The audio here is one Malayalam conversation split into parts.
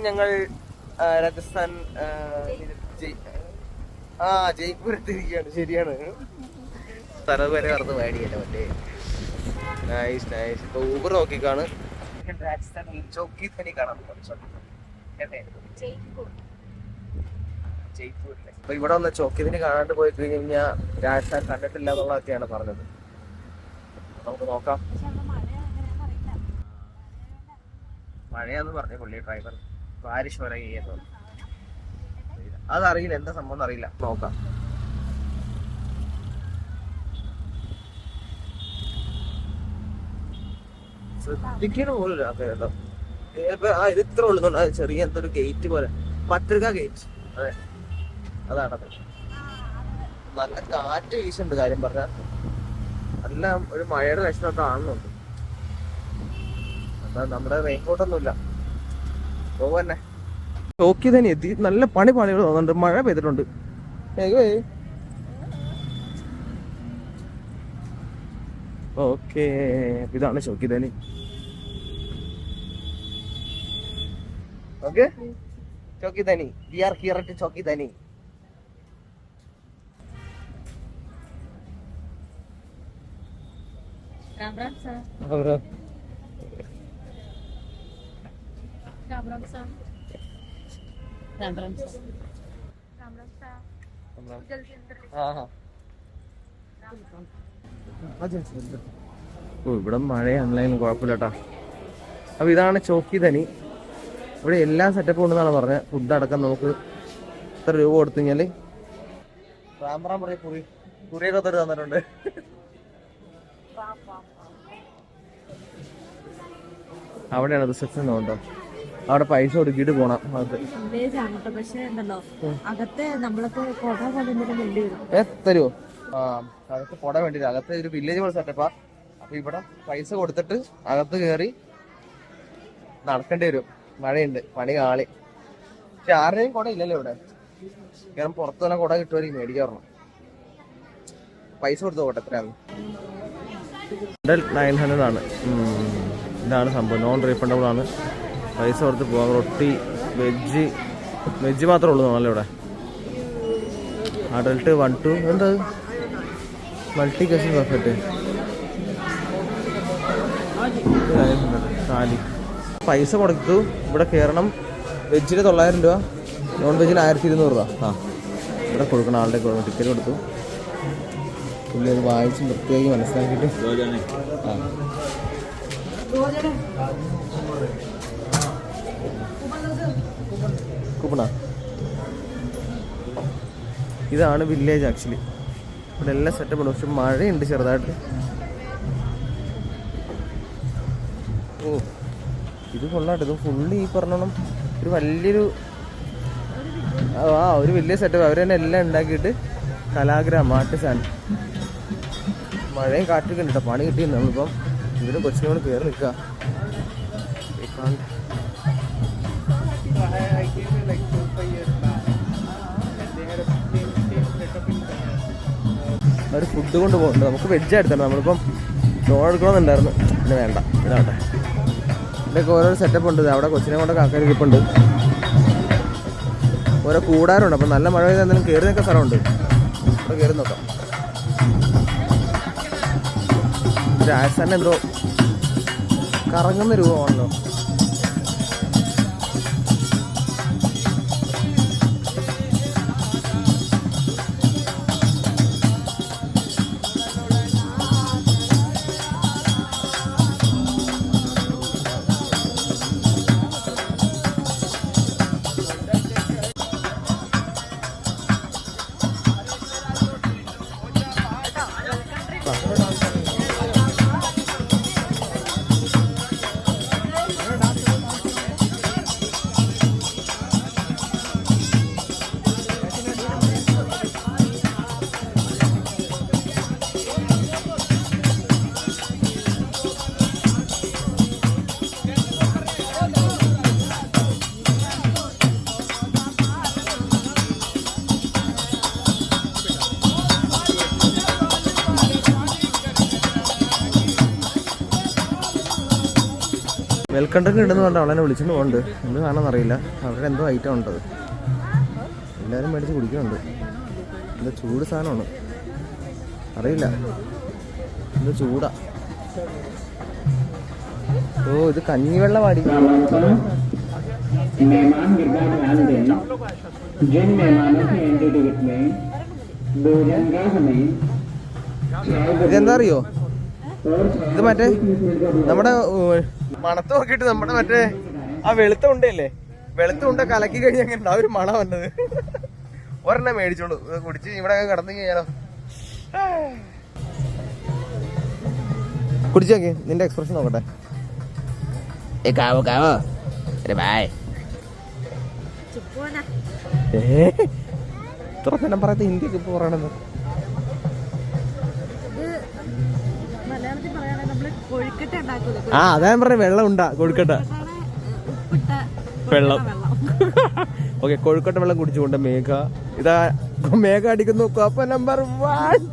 ഞങ്ങൾ രാജസ്ഥാൻ ജയ്പൂരെത്തിരിക്കുകയാണ്. ശരിയാണ്, സ്ഥലം വരെ കറന്ന് മേടിയല്ലേ മറ്റേ. Nice nice. ഇപ്പൊ ഊബർ നോക്കിക്കാണ് രാജസ്ഥാനിൽ ചോക്കി ധനി കാണാൻ ജയ്പൂരിലെ. അപ്പൊ ഇവിടെ വന്ന ചോക്കിതിന് കാണാണ്ട് പോയി കഴിഞ്ഞാൽ രാജസ്ഥാൻ കണ്ടിട്ടില്ല എന്നുള്ളതൊക്കെയാണ് പറഞ്ഞത്. നമുക്ക് നോക്കാം. മഴയാന്ന് പറഞ്ഞ പുള്ളി ഡ്രൈവർ. ബാരിഷ് വരെ ചെയ്യുന്നത് അതറിയില്ല, എന്താ സംഭവം അറിയില്ല. നോക്കാം. ശ്രദ്ധിക്കണ പോലും കേട്ടോ. ഇത് ഇത്ര ഉള്ളുന്നുണ്ട്. ചെറിയ എന്തൊരു ഗേറ്റ് പോലെ, പത്രിക ഗേറ്റ്. അതെ, അതാണത്. നല്ല കാറ്റ് വീശുണ്ട്. കാര്യം പറഞ്ഞ നല്ല ഒരു മഴയുടെ ലക്ഷണമൊക്കെ കാണുന്നുണ്ട്. എന്താ നമ്മുടെ റെയിൻകോട്ടൊന്നുമില്ല. പോവന്നെ. ചോക്കി തന്നെ എത്തി. നല്ല പണികൾ തോന്നുന്നുണ്ട്. മഴ പെയ്തിട്ടുണ്ട്. ഓക്കെ, ഇതാണ് Chokhi Dhani. Okay, Chokhi Dhani. We are here at Chokhi Dhani. Ram Ram sir. Ram Ram sir. Ram Ram sir. Ram Ram sir. जल्दी अंदर. हाँ हाँ. ഓ, ഇവിടെ മഴയാണെങ്കിലും കുഴപ്പമില്ല കേട്ടോ. അപ്പൊ ഇതാണ് ചോക്കിധനി. ഇവിടെ എല്ലാ സെറ്റപ്പും ഉണ്ടെന്നാണ് പറഞ്ഞത്. ഫുഡ് അടക്കം നമുക്ക് എത്ര രൂപ കൊടുത്തു കഴിഞ്ഞാല് റാംറാം പറയും കുറിയൊക്കെ തൊട്ട് തന്നിട്ടുണ്ട്. അവിടെയാണ് റിസപ്ഷൻ ഉണ്ടോ, അവിടെ പൈസ കൊടുക്കിട്ട് പോണം. പക്ഷേ ഉണ്ടല്ലോ അകത്തെ നമ്മളൊക്കെ കൊട തരുമോ? ആ, അകത്ത് കൊട വേണ്ടിട്ട്. അകത്ത് ഒരു വില്ലേജ് പോലെ സെറ്റപ്പാ. അപ്പൊ ഇവിടെ പൈസ കൊടുത്തിട്ട് അകത്ത് കയറി നടക്കേണ്ടി വരും. മഴയുണ്ട്, പണി കാളി. പക്ഷെ ആരുടെയും കുട ഇല്ലല്ലോ ഇവിടെ. കാരണം പുറത്ത് തന്നെ കുട കിട്ടുമായിരിക്കും, മേടിക്കാറുണ്ട്. പൈസ കൊടുത്ത് പോട്ടെ. എത്രയാണ്? 900 ആണ്. ഇതാണ് സംഭവം. നോൺ റീഫണ്ടബിൾ ആണ്. പൈസ കൊടുത്ത് പോകാം. റൊട്ടി, വെജ് മാത്രമേ ഉള്ളൂ നമ്മളെ ഇവിടെ. അഡൽട്ട് 1 to എന്താ മൾട്ടി കസിൻ ബഫറ്റ്. താലി. പൈസ കൊടുത്തു ഇവിടെ കയറണം. വെജിന് 900 രൂപ, നോൺ വെജിന് 1200 രൂപ. ആ, ഇവിടെ കൊടുക്കണം. ആളുടെ ടിക്കറ്റ് കൊടുത്തു. പുള്ളി അത് വായിച്ച് വൃത്തിയാക്കി മനസ്സിലാക്കിയിട്ട് ആ കൂപ്പണ. ഇതാണ് വില്ലേജ് ആക്ച്വലി. ഇവിടെ എല്ലാം സെറ്റപ്പ് ഉണ്ട്. പക്ഷെ മഴയുണ്ട് ചെറുതായിട്ട്. ഓ, ഇത് കൊള്ളാട്ടോ. ഇത് ഫുള്ള് ഈ പറഞ്ഞോണം ഒരു വലിയൊരു ഒരു വലിയ സെറ്റപ്പ്. അവർ തന്നെ എല്ലാം ഉണ്ടാക്കിയിട്ട് കലാഗ്രാം ആർട്ടിസാൻ. മഴയും കാറ്റൊക്കെ ഉണ്ട് കേട്ടോ. പണി കിട്ടിയിട്ടുണ്ട്. നമ്മളിപ്പം ഇതിന് കൊച്ചിനോട് കയറി നിൽക്കുക. അവർ ഫുഡ് കൊണ്ട് പോകുന്നുണ്ട്. നമുക്ക് വെജ് എടുത്തണം. നമ്മളിപ്പം ലോൺ എടുക്കണമെന്നുണ്ടായിരുന്നു. പിന്നെ വേണ്ട, ഇതാവട്ടെ. ഇതൊക്കെ ഓരോ സെറ്റപ്പ് ഉണ്ട്. അവിടെ കൊച്ചിനെ കൊണ്ടൊക്കെ ആൾക്കാർ ഇരിപ്പുണ്ട്. ഓരോ കൂടാറുണ്ട്. അപ്പം നല്ല മഴ പെയ്താൽ എന്തെങ്കിലും കയറി നിൽക്കാൻ സ്ഥലമുണ്ട്. അവിടെ കയറി നോക്കാം. രാജസ്ഥാനിൽ എന്തോ കറങ്ങുന്ന രൂപമാണല്ലോ. വെൽക്കണ്ടൊക്കെ ഉണ്ടെന്ന് പറഞ്ഞാൽ അവളെന്നെ വിളിച്ചിട്ട് പോകുന്നുണ്ട്. എന്ത് കാണാമെന്ന് അറിയില്ല. അവരുടെ എന്തോ ഐറ്റം ഉണ്ടത്. എല്ലാവരും മേടിച്ച് കുടിക്കുന്നുണ്ട്. എന്താ ചൂട് സാധനമാണ്, അറിയില്ല. എന്താ ചൂടാ. ഓ ഇത് കഞ്ഞിവെള്ളം പാടി. ഇതെന്താ അറിയോ, ഇത് മറ്റേ നമ്മുടെ മണത്ത് നോക്കിയിട്ട് നമ്മുടെ മറ്റേ ആ വെളുത്ത ഉണ്ടല്ലേ, വെളുത്ത ഉണ്ട കലക്കി കഴിഞ്ഞാൽ അങ്ങനെ ഉണ്ടാവും ഒരു മണം വന്നത്. ഒരെണ്ണം മേടിച്ചോളൂ, കുടിച്ച് ഇവിടെ കിടന്നു കഴിഞ്ഞാലോ. കുടിച്ചു നോക്കി, നിന്റെ എക്സ്പ്രഷൻ നോക്കട്ടെ. ഇത്ര തന്നെ പറയാത്ത ഹിന്ദിയൊക്കെ ഇപ്പൊ പറയണത്. ആ അതാ ഞാൻ പറഞ്ഞ വെള്ളം ഉണ്ടാ കൊഴുക്കട്ട വെള്ളം. ഓക്കെ, കൊഴുക്കട്ട വെള്ളം കുടിച്ചുകൊണ്ട് മേഘ ഇതാ മേഘ അടിക്കുന്നു കോപ്പ നമ്പർ 1.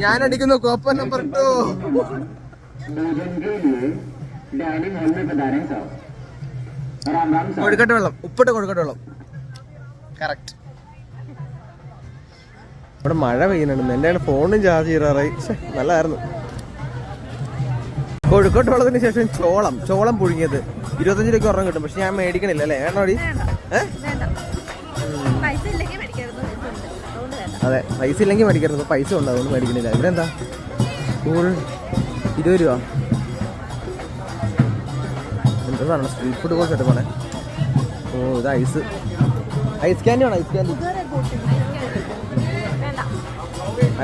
ഞാൻ അടിക്കുന്നു കോപ്പ നമ്പർ 2. കൊഴുക്കട്ട വെള്ളം, ഉപ്പിട്ട കൊഴുക്കട്ട വെള്ളം. കറക്റ്റ്. ഇവിടെ മഴ പെയ്യുന്നുണ്ട്. എൻ്റെ ഫോണും ചാർജ് ചെയ്യറായി. നല്ലതായിരുന്നു. കൊഴുക്കട്ട വെള്ളത്തിന് ശേഷം ചോളം പുഴുങ്ങിയത് 25 രൂപയ്ക്ക് ഒരെണ്ണം കിട്ടും. പക്ഷെ ഞാൻ മേടിക്കണില്ല അല്ലേ? വേണോടി? അതെ, പൈസ ഇല്ലെങ്കിൽ മേടിക്കരുത്. പൈസ ഉണ്ട്, അതുകൊണ്ട് മേടിക്കണില്ല. ഇവിടെ എന്താ 20 രൂപ. എന്താണ് സ്ട്രീറ്റ് ഫുഡ് പോലെ സെറ്റപ്പാണേ. ഓ ഇത് ഐസ് ക്യാൻഡി വേണം.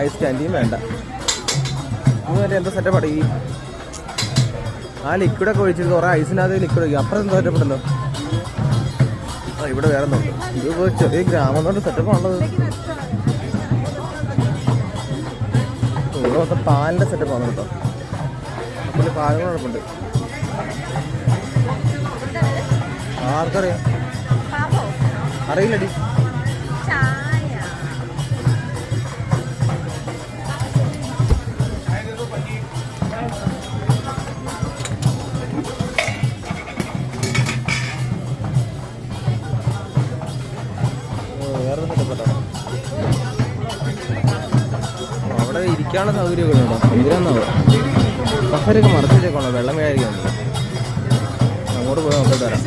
ഐസ് ക്യാൻഡിയും വേണ്ട. ഇത് മറ്റേ എന്താ സെറ്റപ്പാണ് ഈ ആ ലിക്വിഡൊക്കെ ഒഴിച്ചിട്ട് കുറേ ഐസിനകത്ത് ലിക്വിഡ് ഒഴിക്കും. അപ്പുറം എന്താ സെറ്റപ്പുണ്ടല്ലോ. ആ ഇവിടെ വേറെ നോക്കും. ഇതിപ്പോൾ ചെറിയ ഗ്രാമം കൊണ്ട് സെറ്റപ്പാണുള്ളത്. ഇവിടെ മൊത്തം പാലിൻ്റെ സെറ്റപ്പാണ് കേട്ടോ. അപ്പോൾ പാലുകൾ കുഴപ്പമുണ്ട്. ആർക്കറിയാം, അറിയില്ലടി. വേറെ സെറ്റപ്പെട്ടോ. അവിടെ ഇരിക്കാനുള്ള സൗകര്യമൊക്കെ ഉണ്ടോ? ഇതിനാന്നാവോ കഫരൊക്കെ മറച്ചു വെച്ചേക്കോളൂ. വെള്ളം വേഴിക്കാൻ അങ്ങോട്ട് പോയി നോക്കിട്ട് വരാം.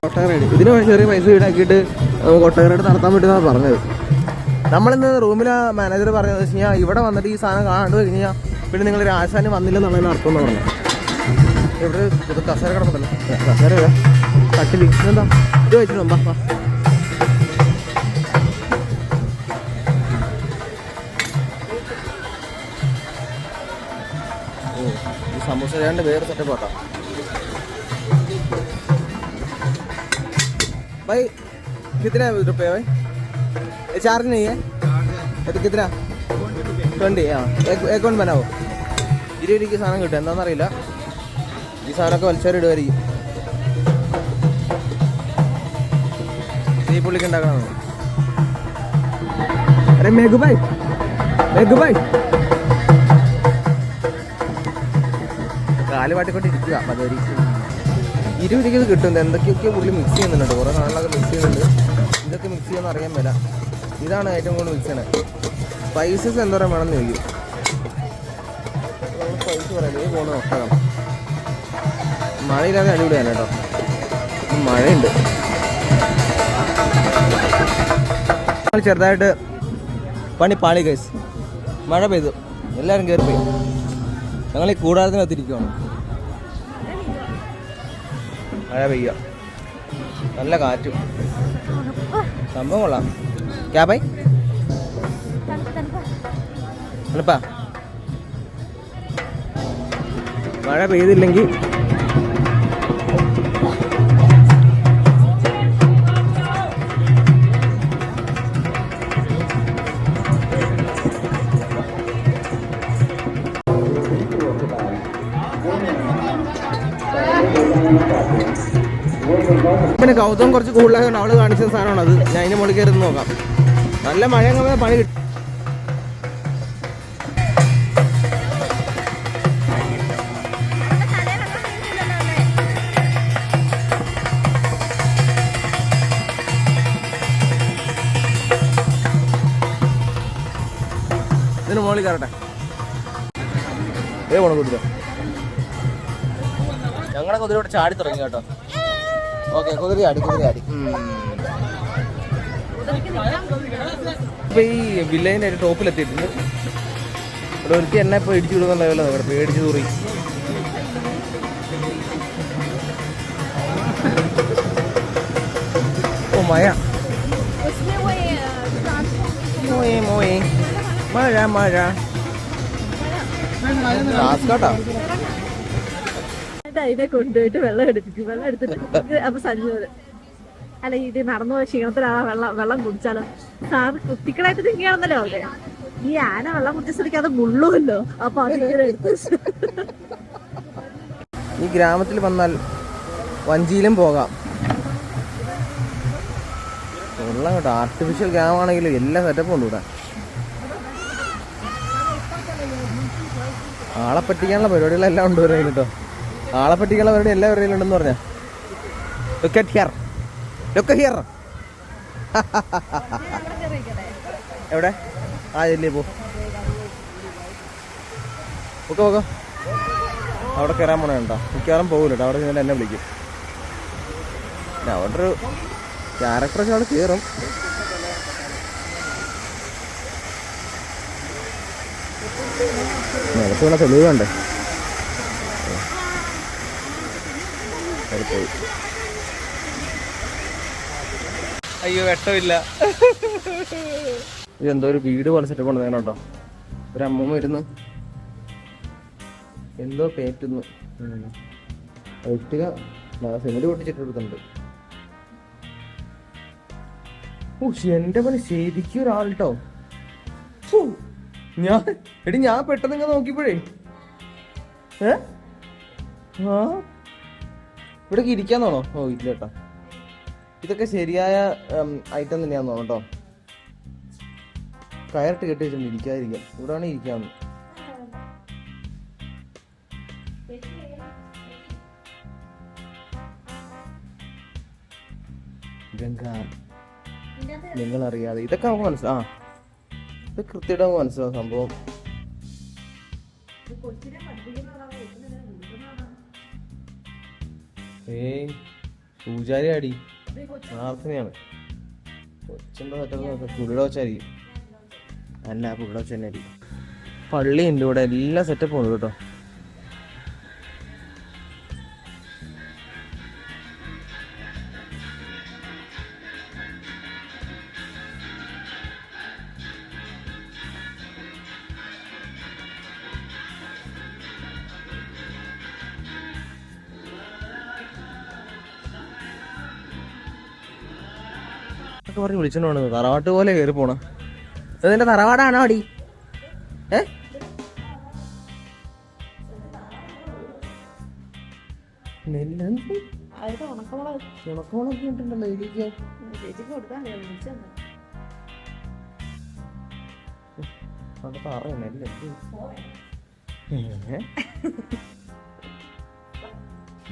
കൊട്ടകരയുടെ ഇതിന് ചെറിയ പൈസ ഈടാക്കിയിട്ട് കൊട്ടകരയുടെ നടത്താൻ പറ്റുമെന്നാണ് പറഞ്ഞത്. നമ്മളിന്ന് റൂമിലെ മാനേജർ പറഞ്ഞത് വെച്ച് കഴിഞ്ഞാൽ ഇവിടെ വന്നിട്ട് ഈ സാധനം കാണാണ്ട് കഴിഞ്ഞ് കഴിഞ്ഞാൽ പിന്നെ നിങ്ങൾ രാജസ്ഥാനി വന്നില്ലെന്നുള്ളതിന് അർത്ഥം എന്ന് പറഞ്ഞു. ഇവിടെ ഇത് കസേര കിടപ്പുണ്ടല്ലോ, കസേര കട്ടിൽ എന്താ ഇത് വെച്ചിട്ട് വാ. ഓ ഈ സമൂസ രണ്ട് വേറെ സെറ്റപ്പ് ആട്ടോ. भाई कितना रुपये भाई? ये चार्ज नहीं है ये तो कितना 20? हाँ एक अकाउंट बनाओ. 20 രൂപയ്ക്ക് സാധനം കിട്ടും. എന്താണെന്നറിയില്ല. ഈ സാധനമൊക്കെ വലിച്ചേരിടുമായിരിക്കും. ഈ പുള്ളിക്ക് ഉണ്ടാക്കണം. അരെ മേഘു ഭായ് കാല് പാട്ടിക്കൊണ്ടിരിക്കുക. മതി 20 രൂപയ്ക്ക് ഇത് കിട്ടും. എന്തൊക്കെയൊക്കെ പുള്ളി മിക്സ് ചെയ്യുന്നുണ്ട്. കുറേ സാധനങ്ങളൊക്കെ മിക്സ് ചെയ്യുന്നുണ്ട്. ഇതൊക്കെ മിക്സ് ചെയ്യുമെന്ന് അറിയാൻ മേല. ഇതാണ് ഏറ്റവും കൂടുതൽ മിക്സ് ചെയ്യണത്. സ്പൈസസ് എന്തോരം വേണമെന്ന് ചോദിക്കും. സ്പൈസ് പറയാം. ഈ പോകുന്ന ഒട്ടകം മഴയില്ലാതെ അടിപൊളിയാണ് കേട്ടോ. മഴയുണ്ട്. ചെറുതായിട്ട് പണി പാളി ഗൈസ്. മഴ പെയ്തു, എല്ലാവരും കയറിപ്പോയി. ഞങ്ങൾ ഈ കൂടാരത്തിനകത്തിരിക്കുകയാണ്. മഴ പെയ്യുക, നല്ല കാറ്റും, സംഭവം കൊള്ളാം. ക്യാ ഭായ് തണുപ്പാ? മഴ പെയ്തില്ലെങ്കിൽ പിന്നെ ഗൗതം കുറച്ച് കൂടുതലായതുകൊണ്ട് അവള് കാണിച്ച സാധനമാണ് അത്. ഞാൻ അതിന് മുകളിൽ കയറി നോക്കാം. നല്ല മഴ അങ്ങനെ പണി കിട്ടും. ഇതിന് മുകളിൽ കയറട്ടെ. പോണ കുതിര. ഞങ്ങളുടെ കുതിരയോട് ചാടി തുടങ്ങി കേട്ടോ. ഓക്കെ, കുതിര ചാടി. ഇപ്പൊ ഈ വില്ലേജിന്റെ ഒരു ടോപ്പിലെത്തിയിട്ടുണ്ട്. ഇവിടെ ഒരുത്തി എന്നെ ഇപ്പൊ ഇടിച്ചു വിടുന്ന ലെവലാണ്. ഇവിടെ പേടിച്ചു തൂറി. ഓ മഴ, മഴ ടാസ്കാട്ടാ. അതിനെ കൊണ്ടുപോയിട്ട് വെള്ളം എടുത്തിട്ട് അപ്പൊ സഞ്ജോര് അല്ല ഇത് നടന്നു പോയ ക്ഷീണത്തിലാ വെള്ളം കുടിച്ചാലോ സാറ് കുട്ടികളായിട്ട് തിങ്ങിയാണെന്നല്ലോ അവിടെ. ഈ ആന വെള്ളം കുടിച്ച സ്ഥിതിക്ക് അത് മുള്ളുമല്ലോ. അപ്പൊ അതിങ്ങനെ എടുത്ത് ഈ ഗ്രാമത്തിൽ വന്നാൽ വഞ്ചിയിലും പോകാം. വെള്ളം കേട്ടോ. ആർട്ടിഫിഷ്യൽ ഗ്രാമമാണെങ്കിലും എല്ലാ സെറ്റപ്പും ഉണ്ട് ഇവിടെ. ആളെ പറ്റിക്കാനുള്ള പരിപാടികളെല്ലാം ഉണ്ട് ഇവിടെ കേട്ടോ. ആളെ പറ്റിക്കാനുള്ള പരിപാടി എല്ലാ പരിപാടിയിലുണ്ടെന്ന് പറഞ്ഞാൽ എവിടെ ഇല്ലേ പോ പോക്കോ. അവിടെ കയറാൻ പോണേ കേട്ടോ. മിക്കവാറും പോകില്ല കേട്ടോ. അവിടെ ചെന്നാൽ എന്നെ വിളിക്കും. അവിടെ ഒരു ക്യാരക്ടറൊക്കെ അവിടെ കയറും. നിലത്തുള്ള തെളിവ് വേണ്ടേ. പോയി. അയ്യോ വെട്ടമില്ല. ഇതെന്തോ ഒരു വീട് പോലെ സെറ്റപ്പ് ഉണ്ട് കേട്ടോ. ഒരു അമ്മൂമ്മ ഇരുന്ന് എന്തോ പേറ്റുന്നു. ഒട്ടുക സിമെന്റ് പൊട്ടിച്ചിട്ടെടുത്തുണ്ട്. എന്റെ പണി ശരിക്കും ഒരാൾട്ടോ. ഞാൻ പെട്ടെന്ന് ഇങ്ങനെ നോക്കിയപ്പോഴേ ഇവിടേക്ക് ഇരിക്കാന്നാണോ? ഓ ഇല്ല കേട്ടോ. ഇതൊക്കെ ശരിയായ ഐറ്റം തന്നെയാന്ന് തോന്നുന്നു കേട്ടോ. കയറിട്ട് കെട്ടി വെച്ചിട്ടുണ്ട് ഇരിക്കാതിരിക്കാം. ഇവിടെ വേണേ ഇരിക്കാന്ന്. ഗംഗ നിങ്ങളറിയാതെ ഇതൊക്കെ നമുക്ക് മനസ്സിലാവും. ഇത് കൃത്യമായിട്ട് നമുക്ക് മനസ്സിലാവും സംഭവം. പൂജാരി അടി പ്രാർത്ഥനയാണ്. കൊച്ചിൻ്റെ സെറ്റപ്പ് പുള്ളിയുടെ വെച്ചായിരിക്കും. അല്ല പുള്ളിയുടെ വെച്ച് തന്നെ ആയിരിക്കും. പള്ളിയുണ്ട് ഇവിടെ. എല്ലാ സെറ്റപ്പും ഉണ്ട് കേട്ടോ. പറഞ്ഞ് വിളിച്ചോണ്ട് പോണത് തറവാട്ട് പോലെ കയറി പോണ. അതിന്റെ തറവാടാണോ അടി? ഉണക്കമുളൊക്കെ ഉണ്ടല്ലോ ഇരിക്കാൻ.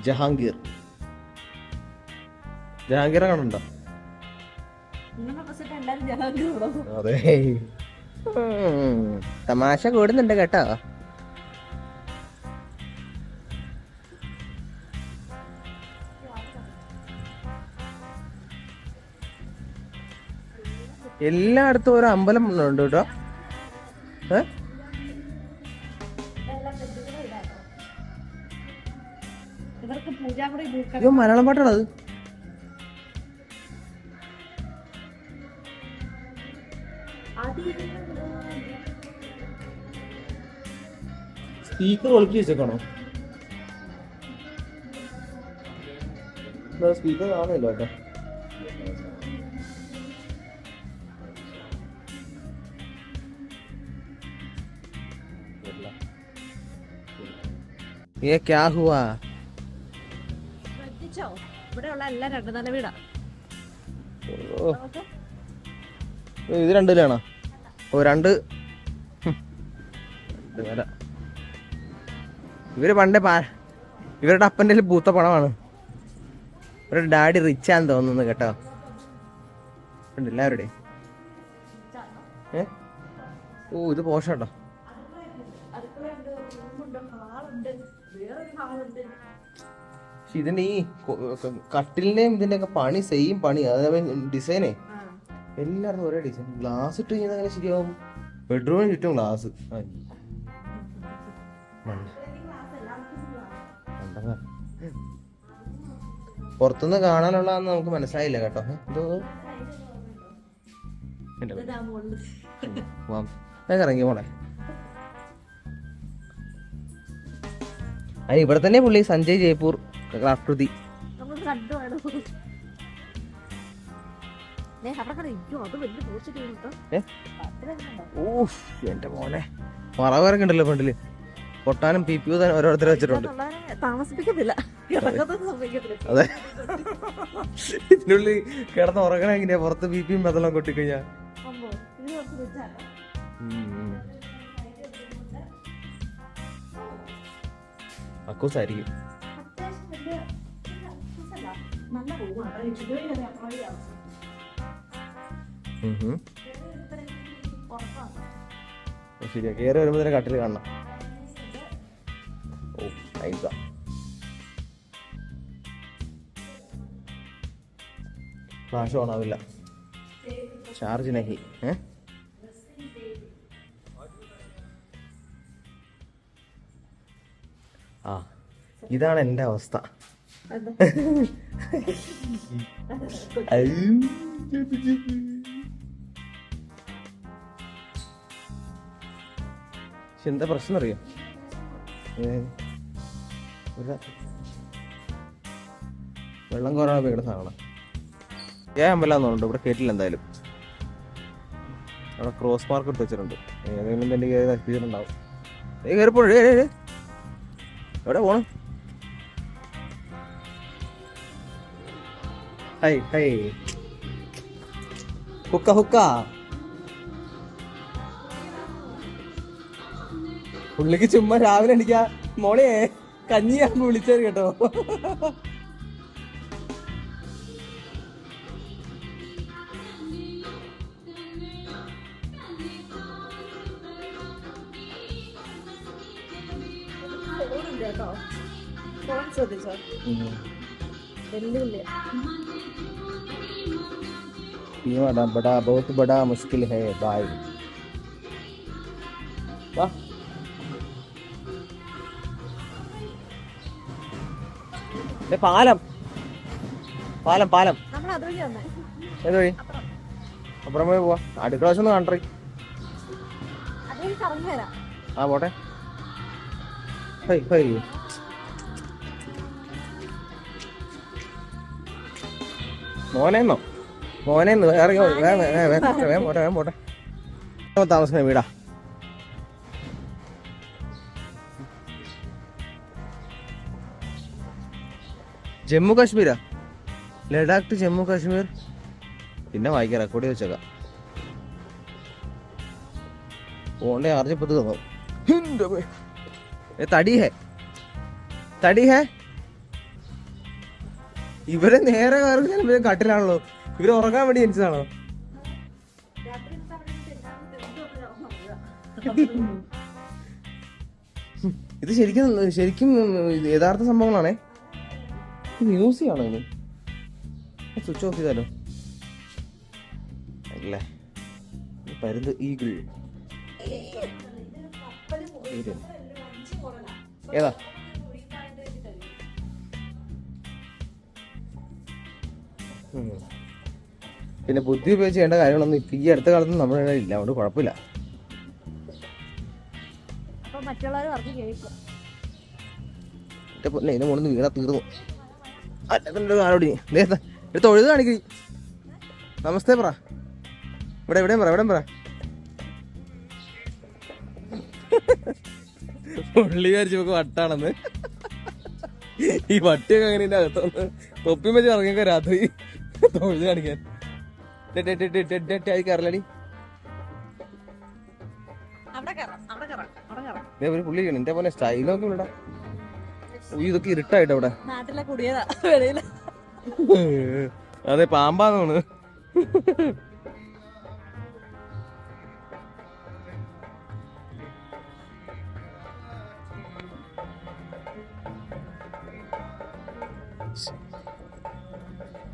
ജഹാംഗീർ കണ്ടുണ്ടോ? അതെ തമാശ കൂടുന്നുണ്ട് കേട്ടോ. എല്ലായിടത്തും ഒരു അമ്പലം ഉണ്ട് കേട്ടോ. അയ്യോ മലയാളം പാട്ടാണത്. സ്പീക്കർ ഒളിപ്പിച്ച് വെച്ചേക്കാണോ? സ്പീക്കർ കാണുന്നില്ല കേട്ടോ. ये क्या हुआ? ഇവിടെയുള്ള എല്ലാം 2 നില വീടാ. ഇത് 2 നിലയാണോ? ഓ 2 നില. ഇവര് പണ്ടേ ഇവരുടെ അപ്പൻ്റെ പൂത്ത പണമാണ്. ഇവരുടെ ഡാഡി റിച്ചാന്ന് തോന്നുന്നു കേട്ടോ. എല്ലാവരുടെയും ഓ ഇത് പോഷട്ടോ. പക്ഷെ ഇതിന്റെ ഈ കട്ടിലിന്റെയും ഇതിന്റെ ഒക്കെ പണി സെയിം പണി. അതേപോലെ ഡിസൈനേ എല്ലാവർക്കും ഒരേ ഡിസൈൻ. ഗ്ലാസ് ഇട്ട് കഴിഞ്ഞാൽ അങ്ങനെ ശരിയാവും. ബെഡ്റൂമിന് ചുറ്റും ഗ്ലാസ്. പുറത്തുനിന്ന് കാണാനുള്ളതെന്ന് നമുക്ക് മനസ്സിലായില്ല കേട്ടോ. എന്തോ ഇറങ്ങി പോണേ. അതിന് ഇവിടെ തന്നെ പുള്ളി സഞ്ജയ് ജയ്പൂർ ക്രാഫ്റ്റ്. എന്റെ മോനെ മറവരൊക്കെ ഉണ്ടല്ലോ ഫ്രണ്ടില്. പൊട്ടാനും PPU ഓരോരുത്തരെ വെച്ചിട്ടുണ്ട്. താമസിപ്പിക്കത്തില്ല. അതെ, ഇതിനുള്ളിൽ കിടന്ന് ഉറങ്ങണ എങ്ങനെയാ? പുറത്ത് BPയും ബദലും കൊട്ടിക്കഴിഞ്ഞാ അക്കൂസായിരിക്കും. ശരിയാ, കേറി വരുമ്പോ തന്നെ കട്ടില് കാണണം. ഓ നൈസാ. ഫ്ലാഷ് ഓൺ ആവില്ല. ചാർജ് നഹി. ആ ഇതാണ് എൻ്റെ അവസ്ഥ. എന്താ പ്രശ്നം അറിയോ? വെള്ളം കുറവാണ് പേരുടെ സാധനം. അമ്പലാന്നുണ്ട്. ഇവിടെ കേട്ടില്ല എന്തായാലും. അവിടെ ക്രോസ് മാർക്ക് ഇട്ട് വെച്ചിട്ടുണ്ട്. ഏതെങ്കിലും എൻ്റെ നശിപ്പിച്ചിട്ടുണ്ടാവും. കയറിപ്പോഴേ എവിടെ പോണം? ഹൈ ഹൈ ഹുക്ക ഹുക്ക. പുള്ളിക്ക് ചുമ്മാ രാവിലെ എണിക്കാ മോളെ കഞ്ഞിയാകുമ്പോ വിളിച്ചത് കേട്ടോ. बड़ा बहुत बड़ा मुश्किल है भाई. वाह പാലം പാലം പാലം ഏത് വഴി? അപ്പുറം പോയി പോവാ. അടുക്കള വശം ഒന്ന് കണ്ടറി. ആ പോട്ടെ. മോനെന്നോ മോനെന്ന് ഇറങ്ങി വേഗം പോട്ടെ. താമസിക്കുന്ന വീടാ. ജമ്മു കാശ്മീരാ? ലഡാക്ക് ടു ജമ്മു കാശ്മീർ. പിന്നെ വായിക്കാം, റെക്കോർഡ് ചെയ്ത് വെച്ചേക്കാം. ഫോണിന്റെ ചാർജ് ഇപ്പത് തന്നു. തടി ഹേ. ഇവരെ നേരെ കയറി കട്ടിലാണല്ലോ. ഇവര് ഉറങ്ങാൻ വേണ്ടി ജനിച്ചതാണോ? ഇത് ശരിക്കും യഥാർത്ഥ സംഭവങ്ങളാണേ. മ്യൂസിയം ആണോ ഇത്? സ്വിച്ച് ഓഫ് ചെയ്താലോ? അല്ലേ പരുന്ത് ഈഗിൾ ഏതാ? പിന്നെ ബുദ്ധി ഉപയോഗിച്ച് ചെയ്യേണ്ട കാര്യങ്ങളൊന്നും ഇപ്പം ഈ അടുത്ത കാലത്ത് നമ്മുടെ ഇല്ല. അതുകൊണ്ട് കുഴപ്പമില്ല. ഇതിന്റെ മുകളിൽ വീണ തീർന്നു. അല്ലാതെ ആരോടി തൊഴുത് കാണിക്കി. നമസ്തേ പറ. എവിടെയും പറ. പുള്ളി വിചാരിച്ചു നമുക്ക് വട്ടാണെന്ന്. ഈ വട്ടിയൊക്കെ അങ്ങനെ ഇതിന്റെ അകത്തൊന്ന് തൊപ്പി വെച്ച് ഇറങ്ങിയൊക്കെ രാത്രി തൊഴുത് കാണിക്കാൻ കയറലടി. ഒരു പുള്ളി എന്റെ പോലെ സ്റ്റൈലൊക്കെ ഇവിടെ. ഇതൊക്കെ ഇരുട്ടായിട്ട് അവിടെ. നാട്ടിലെ കുടിയതാ വെളിയില്. അതെ, പാമ്പാന്നാണ്.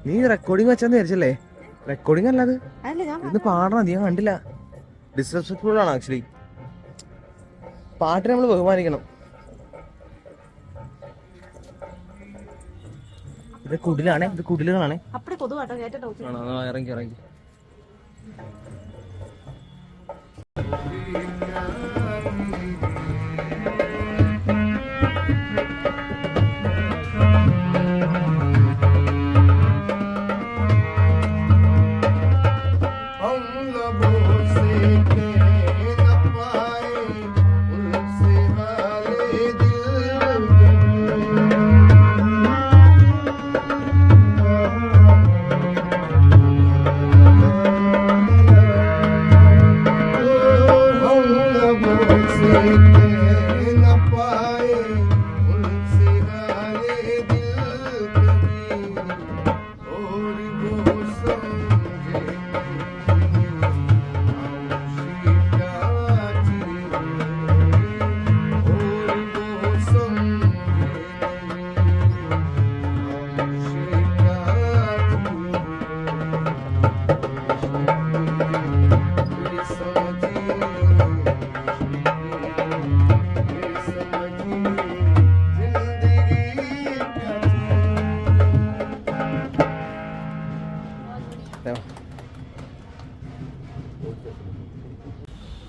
നീ റെക്കോർഡിങ് വെച്ചാന്ന് വിചാരിച്ചല്ലേ? റെക്കോർഡിങ് അല്ലാതെ ഇന്ന് പാടണം. നീ കണ്ടില്ല, ഡിസ്റെസ്പെക്ട്ഫുൾ ആണ് ആക്ച്വലി. പാട്ടിനെ നമ്മൾ ബഹുമാനിക്കണം. ഇത് കുടിലാണേ, ഇത് കുടിലുകളാണേ. ഇറങ്ങി ഇറങ്ങി.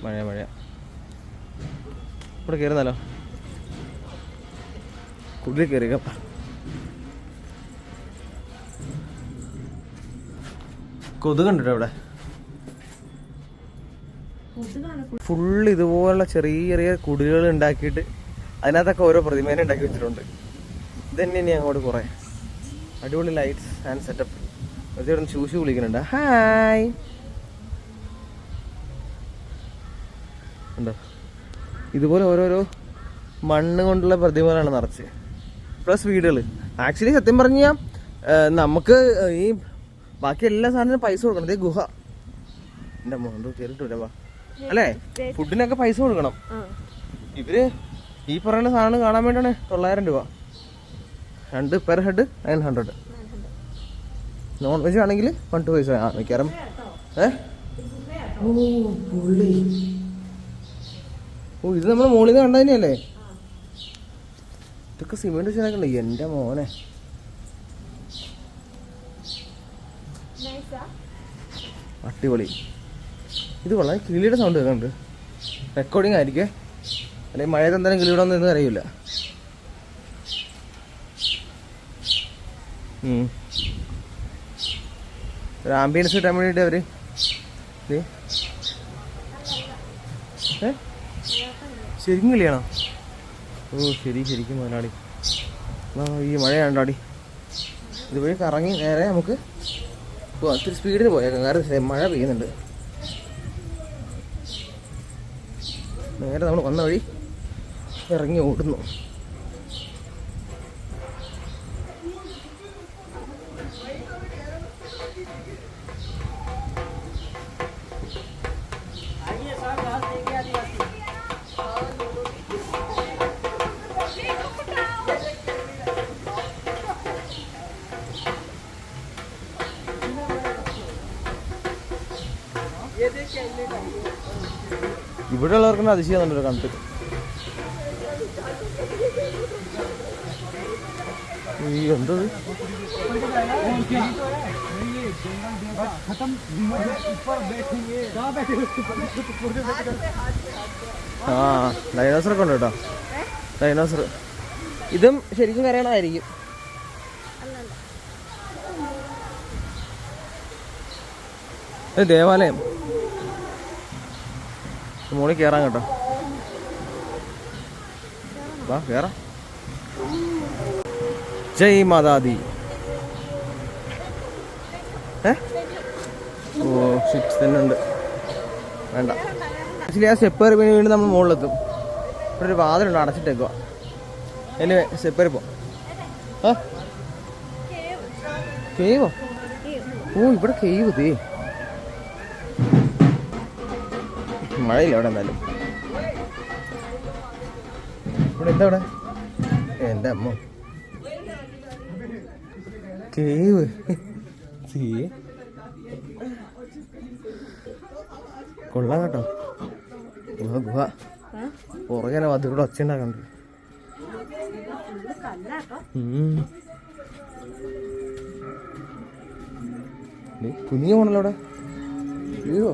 മഴ മഴ ഇവിടെ കയറുന്നല്ലോ. കുടിൽ കയറിയ കൊതുക് കണ്ടിട്ടോ ഇവിടെ. ഫുള്ള് ഇതുപോലുള്ള ചെറിയ ചെറിയ കുടിലുകൾ ഉണ്ടാക്കിയിട്ട് അതിനകത്തൊക്കെ ഓരോ പ്രതിമേനെ ഉണ്ടാക്കി വെച്ചിട്ടുണ്ട്. ഇത് തന്നെ ഇനി അങ്ങോട്ട് കുറേ അടിപൊളി ലൈറ്റ്സ് ആൻഡ് സെറ്റപ്പ്. ഇവിടെ ശൂശു വിളിക്കുന്നുണ്ട്. ഹായ് ഉണ്ടോ? ഇതുപോലെ ഓരോരോ മണ്ണ് കൊണ്ടുള്ള പ്രതിമകളാണ് നിറച്ച്. പ്ലസ് വീടുകൾ. ആക്ച്വലി സത്യം പറഞ്ഞാൽ നമുക്ക് ഈ ബാക്കി എല്ലാ സാധനത്തിനും പൈസ കൊടുക്കണം. ഇതേ ഗുഹ എൻ്റെ മോണ്ട് കയറിട്ടില്ല അല്ലേ? ഫുഡിനൊക്കെ പൈസ കൊടുക്കണം. ഇവര് ഈ പറയുന്ന സാധനം കാണാൻ വേണ്ടിയാണ് 900 രൂപ 2 പെർ ഹെഡ് 900. നോൺ വെജ് ആണെങ്കിൽ 1 പൈസ മിക്കാറും. പുള്ളി ഇത് നമ്മൾ മുകളിൽ നിന്ന് കണ്ടു തന്നെയല്ലേ? ഇതൊക്കെ സിമെന്റ് വെച്ചാൽ എൻ്റെ മോനെ. അടിപൊളി. ഇത് കൊള്ളാം. കിളിയുടെ സൗണ്ട് കേൾക്കുന്നുണ്ട്. റെക്കോർഡിങ് ആയിരിക്കേ, അല്ലെങ്കിൽ മഴയത്ത് എന്തായാലും കിളിയുടെ ഒന്നും ഇന്ന് അറിയില്ല. ഒരു ആംബിയൻസ് കിട്ടാൻ വേണ്ടിയിട്ട് അവര് ശരിക്കും കിളിയാണോ? ഓ ശരിക്കും മുതലാളി. ഈ മഴയാണ്ടാടി. ഇതുവഴി കറങ്ങി നേരെ നമുക്ക് ഒത്തിരി സ്പീഡിൽ പോയേക്കാം. കാരണം മഴ പെയ്യുന്നുണ്ട്. നേരെ നമ്മൾ വന്ന വഴി ഇറങ്ങി ഓടുന്നു. ഇവിടെ ഉള്ളവർക്കെന്നെ അതിശയം കണ്ടിട്ട്. ഈ എന്തത്? ആ ഡൈനോസറൊക്കെ ഉണ്ട് കേട്ടോ. ഡൈനോസർ. ഇതും ശരിക്കും കരയണമായിരിക്കും. ദേവാലയം. മോളിൽ കയറാൻ കേട്ടോ. വാ കയറാം. ജയ് മാതാദി. ഓ ഷിപ്സ് തന്നെ ഉണ്ട്, വേണ്ട. ആക്ച്വലി ആ സ്റ്റെപ്പ് കയറി വീണ്ടും നമ്മൾ മുകളിലെത്തും. ഇവിടെ ഒരു വാതിലുണ്ട്, അടച്ചിട്ടേക്കുക. എനിവേ സ്റ്റെപ്പ് കയറി പോ. ആ കേവോ? ഓ ഇവിടെ കേവ് തേ. മഴയില്ല അവിടെ. എന്തായാലും ഇവിടെ എന്താ? ഇവിടെ എൻ്റെ അമ്മ കേവ്. കൊള്ളാം കേട്ടോ. ഗുഹ പുറകെ അതിലൂടെ ഒച്ച ഉണ്ടാക്കണ്ട്. കുഞ്ഞു പോണല്ലോ അവിടെ. അയ്യോ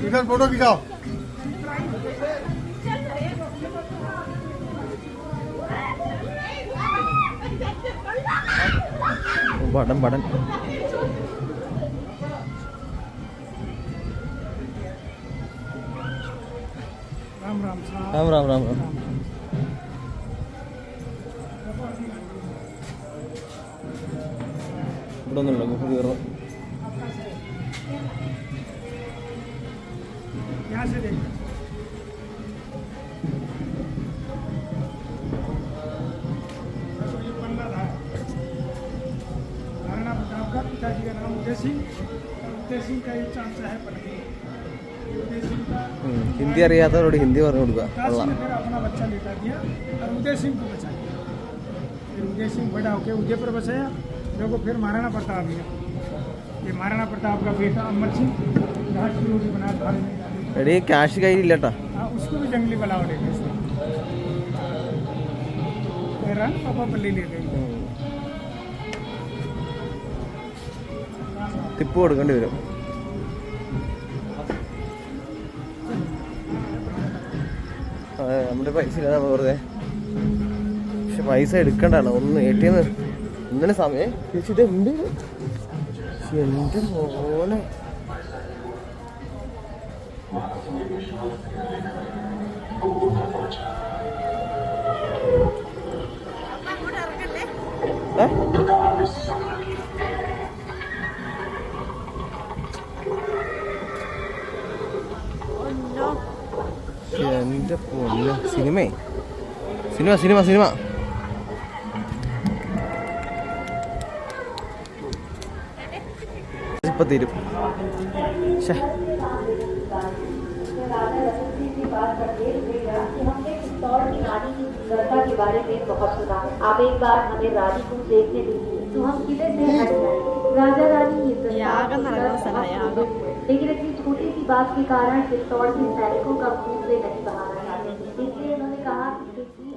इधर फोटो खिंचाओ। Button button Ram Ram Ram Ram Ram Ram. ഇവിടെ ഒന്നുമില്ല, ഗുഹ കയറും. यहाँ से देखो। महाराणा प्रताप का पिताजी का नाम उदय सिंह, उदय सिंह का ये चांसा है पत्नी। उदय सिंह का ഹിന്ദി അറിയാത്തവരോട് ഹിന്ദി പറഞ്ഞു കൊടുക്കുക. ने फिर अपना बच्चा लेकर दिया और उदय सिंह को बचा लिया। फिर उदय सिंह बड़ा होकर उदयपुर बसाया। देखो फिर महाराणा प्रताप गया। ये महाराणा प्रताप का बेटा अमर सिंह राष्ट्रीय रोटी बना भारत में। എടീ ക്യാഷ് കയ്യിലില്ല കേട്ടാ. हाँ उसको भी जंगली बनावट है। पापा पर ले गई। ടിപ്പ് കൊടുക്കേണ്ടി വരും. നമ്മുടെ പൈസ ഇല്ലാതെ വെറുതെ. പക്ഷെ പൈസ എടുക്കണ്ടാണ്. ഒന്ന് ATM ഒന്നിന് സമയം തിരിച്ചിട്ട് ഉണ്ട്. എൻ്റെ മോനെ എന്റെ പൊന്ന്. സിനിമ സിനിമ സിനിമ സിനിമ ഇപ്പൊ തീരും. के बारे में बहुत सुना है। आप एक बार हमें रानी को देखने दीजिए। तो हम किले से हट गए। राजा रानी യാഗം നടക്കുന്ന സ്ഥലമാണ് യാഗം. लेकिन इतनी छोटी सी बात के कारण चित्तौड़ के सैनिकों का खून से नहीं बहाना चाहते थे। इसलिए उन्होंने कहा कि किसी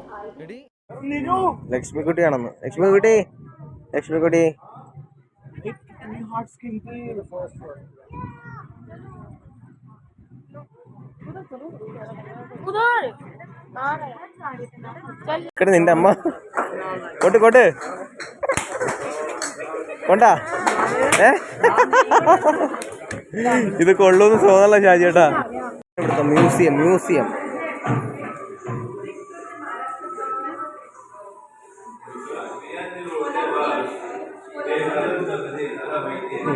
ലക്ഷ്മിക്കുട്ടിയാണെന്ന്. ലക്ഷ്മിക്കുട്ടി ലക്ഷ്മിക്കുട്ടി നിന്റെ അമ്മ കൊട്ട് കൊട്ട് കൊണ്ടാ. ഇത് കൊള്ളൂന്ന് തോന്നല്ല ഷാജി ചേട്ടാ. ഇവിടുത്തെ മ്യൂസിയം മ്യൂസിയം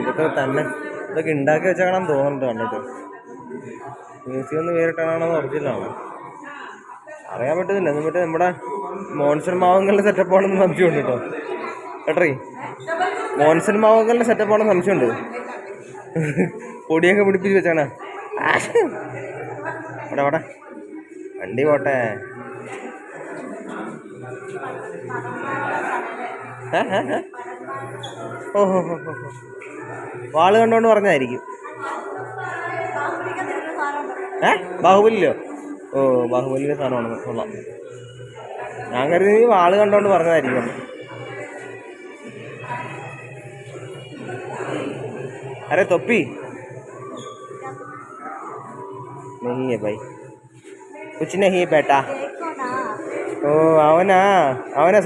ഇതൊക്കെ തന്നെ ഇതൊക്കെ ഉണ്ടാക്കി വെച്ചാണെന്ന് തോന്നുന്നുണ്ട് കണ്ടിട്ട്. മ്യൂസിയം ഒന്ന് വേറിട്ടാണോ ഒറിജിനലാണോ അറിയാൻ പറ്റുന്നില്ല. എന്നിട്ട് നമ്മുടെ മോൺസൺ മാവങ്കലിൻ്റെ സെറ്റപ്പാണെന്ന് സംശയമുണ്ട് കേട്ടോ. കേട്ടറി മോൺസൺ മാവങ്കലിൻ്റെ സെറ്റപ്പാണെന്ന് സംശയമുണ്ട്. പൊടിയൊക്കെ പിടിപ്പിച്ച് വെച്ചാണ്. അവിടെ അവിടെ വണ്ടി പോട്ടെ. ഓഹോ ഹോ ഹോ ഹോ വാള് കണ്ടോണ്ട് പറഞ്ഞായിരിക്കും. ബാഹുബലിയോ? ഓ ബാഹുബലിയുടെ സാധനമാണ്. കൊള്ളാം. ഞാൻ കരുതി നീ വാള് കണ്ടോണ്ട് പറഞ്ഞതായിരിക്കും. അരെ തൊപ്പി नहीं है भाई, कुछ नहीं बेटा. ഓ അവനാ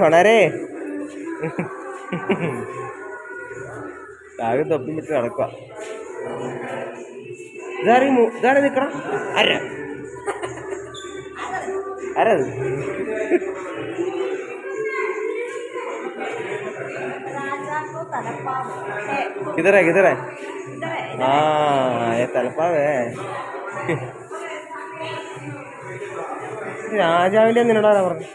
സൊണാരേ. ആകെ തൊപ്പി വിട്ട് നടക്കുക. ഇതാരെ നിക്കണം ആരത്? किधर है? हाँ ये തലപ്പാവ്. രാജാവിന്റെ നിന്നോടാ പറഞ്ഞു.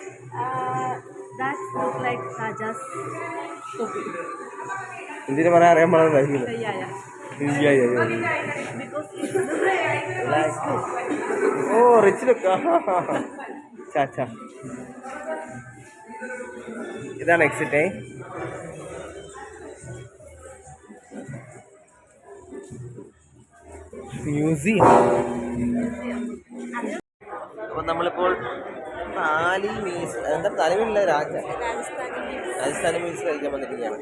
എന്തിനു പറയാൻ അറിയാൻ പാടില്ല. ഓ റിച്ച് ലുക്ക്. ചാച്ചാ ഇതാണ് എക്സിറ്റ്. മ്യൂസിയം. അപ്പൊ നമ്മളിപ്പോൾ താലിമില്ല രാജസ്ഥാനി മീൽസ് കഴിക്കാൻ വന്നിരിക്കുകയാണ്.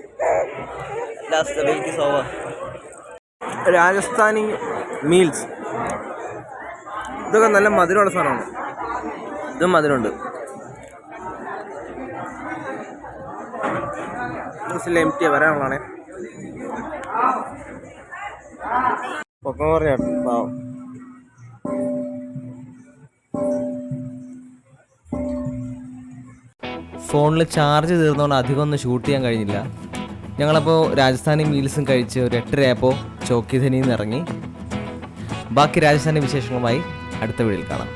Last wait is over. Rajasthani meals ഇതൊക്കെ നല്ല മധുരമുള്ള സാധനമാണ്. ഇതും മധുരമുണ്ട്. എം ടി വരാനുള്ളതാണേ. പൊക്കം പറഞ്ഞ പാവം. ഫോണിൽ ചാർജ് തീർന്നുകൊണ്ട് അധികം ഒന്നും ഷൂട്ട് ചെയ്യാൻ കഴിഞ്ഞില്ല. ഞങ്ങളപ്പോൾ രാജസ്ഥാനി മീൽസും കഴിച്ച് ഒരു 8:30 ചോക്കിധനിയിൽ നിന്ന് ഇറങ്ങി. ബാക്കി രാജസ്ഥാനി വിശേഷങ്ങളുമായി അടുത്ത വീഡിയോയിൽ കാണാം.